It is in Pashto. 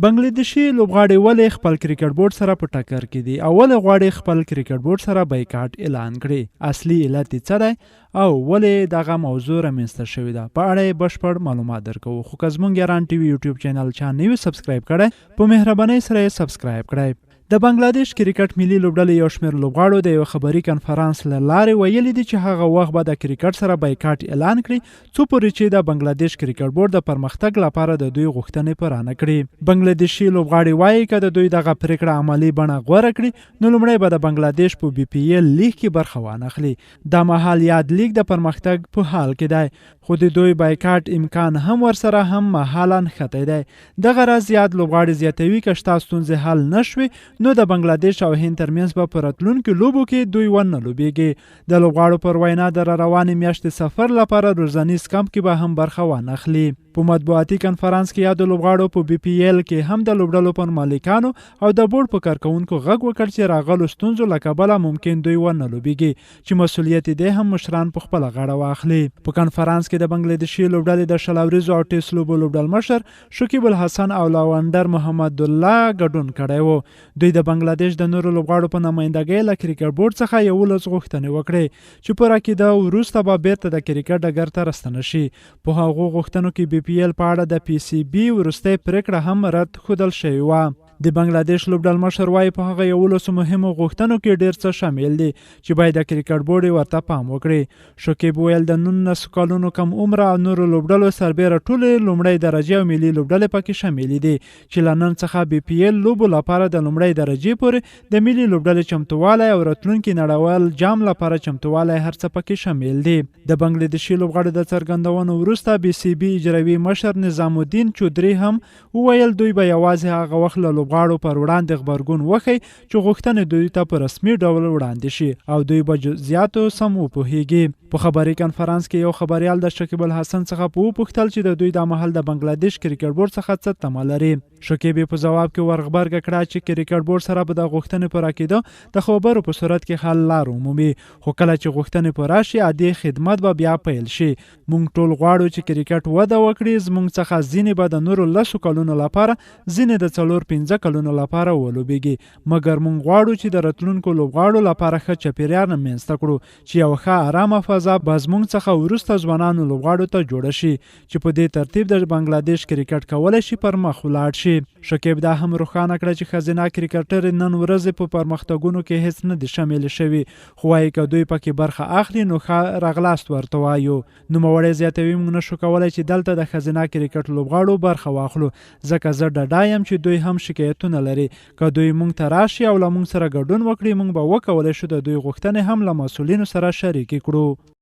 بنگلادیشي لوبغاړي ولې خپل کرکټ بورډ سره په ټکر کې دي او ولې غواړي خپل کرکټ بورډ سره بایکاټ اعلان کړي؟ اصلي علت یې څه دی او ولې دغه موضوع رامنځته شوې ده؟ په اړه یې بشپړ معلومات درکوو. خو که زموږ ایران ټي وي یوټیوب چینل چا نه وي سبسکرایب کړی، په مهربانۍ سره یې سبسکرایب کړئ. د بنگلاديش کرکټ ملي لوبډلې یو شمېر لوبغاړو د یو خبري کنفرانس له لارې ویلي دي چې هغه وخت به د کرکټ سره بایکاټ اعلان کړي څو پورې چې د بنگلاديش کرکټ بورډ د پرمختګ لپاره د دوی غوښتنې پرانه کړي. بنگلاديشي لوبغاړي وایي که د دوی دغه پریکړه عملي بڼه غوره کړي نو لومړی به د بنگلاديش په بي پي ایل لیګ کې برخه وانخلي. دا مهال یاد لیګ د پرمختګ په حال کې دی خو د دوی بایکاټ امکان هم ورسره هم مهالا نښتی دی. دغه راز یاد لوبغاړي زیاتوي که شته ستونزې حل نشوي نو د بنگلاديش او هند ترمنځ به په راتلونکو لوبو کې دوی ونه لوبېږي. د لوبغاړو پر وینا د روانې میاشتې سفر لپاره روزنیز کمپ کې به هم برخه وانخلي. په مطبوعاتي کنفرانس کې یاد لوبغاړو په بي پي ایل کې هم د لوبډلو پر مالکانو او د بورډ په کارکونکو غږ وکړ چې راغلو ستونزو له کبله ممکن دوی ونه لوبېږي چې مسؤلیت دې هم مشران په خپله غاړه واخلي. په کنفرانس کې د بنگلاديشي لوبډلې د شلوریزو او ټیسټ لوبو لوبډل مشر شکیب الحسن او لاوندر محمد الله ګډون کړی و. دوی د بنگلاديش د نورو لوبغاړو په نمایندګۍ له کرکټ بورډ څخه 11 غوښتنې وکړې چې په راکېده وروسته به بیرته د کرکټ ډګر ته راستنه شي. په هغو غوښتنو کې بي پي ایل په اړه د پی سی بي وروستۍ پریکړه هم رد ښودل شوې وه. د بنگلاديش لوبډل مشر وایي په هغه 11 مهمو غوښتنو کې ډېر څه شامل دي چې باید د کرکټ بورډ ورته پام وکړي. شکیب ویل د 19 کلونو کم عمره او نورو لوبډلو سربیره ټولې لومړۍ درجې او ملي لوبډلې پکې شاملې دي چې له نن څخه بي پي ایل لوبو لپاره د لومړۍ درجې پورې د ملي لوبډلې چمتووالی او راتلونکي نړیوال جام لپاره چمتووالی هر څه پکې شامل دي. د بنگلاديشي لوبغاړو د څرګندونو وروسته بي سی بي اجرایي مشر نظام الدین چودري هم وویل دوی به یوازې هغه وخت له لوبغاړو پر وړاندې غبرګون وښي چې غوښتنې دوی ته په رسمي ډول وړاندې شي او دوی به جزئیاتو سم وپوهیږي. په خبري کنفرانس کې یو خبريال د شکیب الحسن څخه په وپوښتل چې د دوی د مهال د بنگلاديش کرکټ بورډ څخه څه تمه لري. شکیب په جواب کې ورغبرګه کړه چې کرکټ بورډ سره به د غوښتنې پر راکېده د خبرو په صورت کې حل لار عمومي خو کله چې غوښتنې پر راشي عادي خدمت به بیا پیل شي. موږ ټول غواړو چې کرکټ وده وکړي. زموږ څخه ځینې به د نورو 10 کلونو لپاره ځینې د 4-5 کلونو لپاره ولوبېږي مګر موږ غواړو چې د راتلونکو لوبغاړو لپاره ښه چاپیریال رامنځته کړو چې یو ښه ارامه فضا به زموږ څخه وروسته ځوانانو لوبغاړو ته جوړه شي چې په دې ترتیب د بنگلاديش کرکټ کولی شي پر مخ ولاړ شي. شکیب دا هم روښانه کړه چې ښځینه کرکټرې نن ورځې په پرمختګونو کې هیڅ نه دي شامل شوي خو وایي که دوی پکې برخه اخلي نو ښه راغلاست ورته وایو. نوموړی زیاتوي موږ نشو کولی چې دلته د ښځینه کرکټ لوبغاړو برخه واخلو ځکه زه ډاډه یم چې دوی هم شکایتونه لري. که دوی موږ ته راشي او له موږ سره ګډون وکړي موږ به وکولی شو د دوی غوښتنې هم له مسؤلینو سره شریکې کړو.